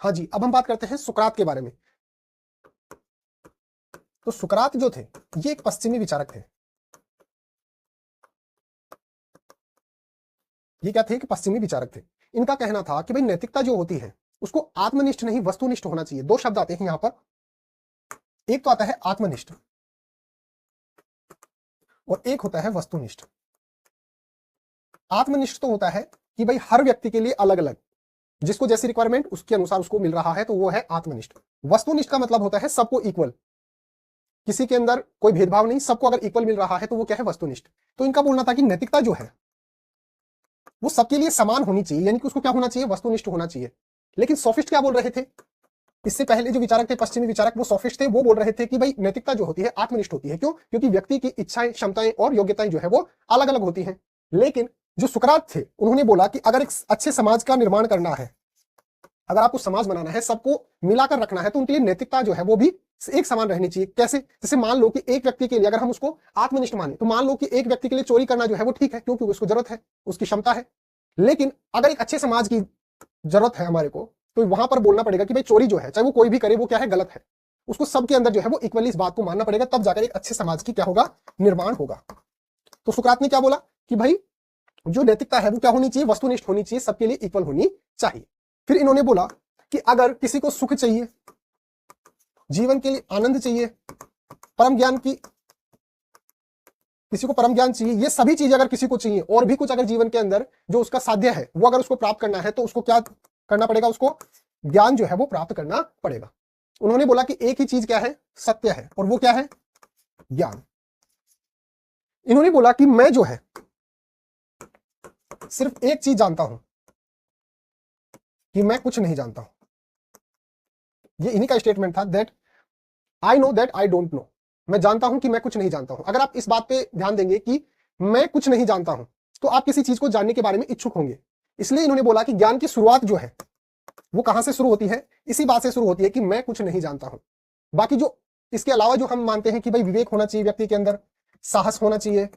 हाँ जी, अब हम बात करते हैं सुकरात के बारे में। तो सुकरात जो थे ये एक पश्चिमी विचारक थे। ये क्या थे कि पश्चिमी विचारक थे। इनका कहना था कि भाई नैतिकता जो होती है उसको आत्मनिष्ठ नहीं वस्तुनिष्ठ होना चाहिए। दो शब्द आते हैं यहां पर, एक तो आता है आत्मनिष्ठ और एक होता है वस्तुनिष्ठ। आत्मनिष्ठ तो होता है कि भाई हर व्यक्ति के लिए अलग अलग, जिसको जैसी रिक्वायरमेंट उसके अनुसार उसको मिल रहा है, तो वो है आत्मनिष्ठ। वस्तुनिष्ठ का मतलब होता है सबको इक्वल, किसी के अंदर कोई भेदभाव नहीं, सबको अगर इक्वल मिल रहा है तो वो क्या है, वस्तुनिष्ठ। तो इनका बोलना था कि नैतिकता जो है वो सबके लिए समान होनी चाहिए, यानी कि उसको क्या होना चाहिए, वस्तुनिष्ठ होना चाहिए। लेकिन सोफिस्ट क्या बोल रहे थे, इससे पहले जो विचारक थे पश्चिमी विचारक, वो सोफिस्ट थे। वो बोल रहे थे कि भाई नैतिकता जो होती है आत्मनिष्ठ होती है। क्यों? क्योंकि व्यक्ति की इच्छाएं, क्षमताएं और योग्यताएं जो है वो अलग अलग होती हैं। लेकिन जो सुकरात थे उन्होंने बोला कि अगर एक अच्छे समाज का निर्माण करना है, अगर आपको समाज बनाना है, सबको मिलाकर रखना है, तो उनके लिए नैतिकता जो है वो भी एक समान रहनी चाहिए। कैसे? जैसे मान लो कि एक व्यक्ति के लिए अगर हम उसको आत्मनिष्ठ माने, तो मान लो कि एक व्यक्ति के लिए चोरी करना जो है वो ठीक है, क्योंकि उसको जरूरत है, उसकी क्षमता है। लेकिन अगर एक अच्छे समाज की जरूरत है हमारे को, तो वहां पर बोलना पड़ेगा कि भाई चोरी जो है, चाहे वो कोई भी करे, वो क्या है, गलत है। उसको सबके अंदर जो है वो इक्वली इस बात को मानना पड़ेगा, तब जाकर एक अच्छे समाज की क्या होगा, निर्माण होगा। तो सुकरात ने क्या बोला कि भाई जो नैतिकता है वो क्या होनी चाहिए, वस्तुनिष्ठ होनी चाहिए, सबके लिए इक्वल होनी चाहिए। फिर इन्होंने बोला कि अगर किसी को सुख चाहिए, जीवन के लिए आनंद चाहिए, परम ज्ञान की, किसी को परम ज्ञान चाहिए, ये सभी चीजें अगर किसी को चाहिए और भी कुछ अगर जीवन के अंदर जो उसका साध्य है वो अगर उसको प्राप्त करना है, तो उसको क्या करना पड़ेगा, उसको ज्ञान जो है वो प्राप्त करना पड़ेगा। उन्होंने बोला कि एक ही चीज क्या है, सत्य है, और वो क्या है, ज्ञान। इन्होंने बोला कि मैं जो है सिर्फ एक चीज जानता हूं, कि मैं कुछ नहीं जानता हूं। ये इन्हीं का स्टेटमेंट था, that I know that I don't know. मैं जानता हूं कि मैं कुछ नहीं जानता हूं। अगर आप इस बात पे ध्यान देंगे कि मैं कुछ नहीं जानता हूं, तो आप किसी चीज को जानने के बारे में इच्छुक होंगे। इसलिए इन्होंने बोला कि ज्ञान की शुरुआत जो है वो कहां से शुरू होती है, इसी बात से शुरू होती है कि मैं कुछ नहीं जानता हूं। बाकी जो इसके अलावा जो हम मानते हैं कि भाई विवेक होना चाहिए व्यक्ति के अंदर, साहस होना चाहिए,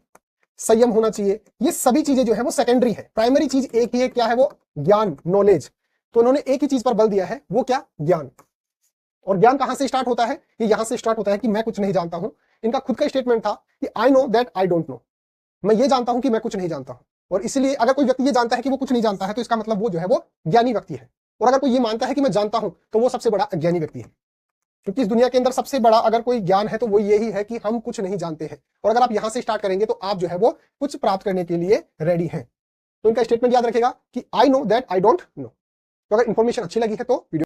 संयम होना चाहिए, ये सभी चीजें जो है वो सेकेंडरी है। प्राइमरी चीज एक ही है, क्या है वो, ज्ञान, नॉलेज। तो उन्होंने एक ही चीज पर बल दिया है, वो क्या, ज्ञान। और ज्ञान कहां से स्टार्ट होता है, ये यहां से स्टार्ट होता है कि मैं कुछ नहीं जानता हूं। इनका खुद का स्टेटमेंट था कि I know that I don't know. मैं ये जानता हूं कि मैं कुछ नहीं जानता हूं। और इसलिए अगर कोई व्यक्ति ये जानता है कि वो कुछ नहीं जानता है, तो इसका मतलब वो जो है वो ज्ञानी व्यक्ति है। और अगर कोई ये मानता है कि मैं जानता हूं, तो वो सबसे बड़ा अज्ञानी व्यक्ति है। क्योंकि इस दुनिया के अंदर सबसे बड़ा अगर कोई ज्ञान है तो वो यही है कि हम कुछ नहीं जानते हैं। और अगर आप यहां से स्टार्ट करेंगे तो आप जो है वो कुछ प्राप्त करने के लिए रेडी हैं। तो इनका स्टेटमेंट याद रखेगा कि I know that I don't know. तो अगर इंफॉर्मेशन अच्छी लगी है तो वीडियो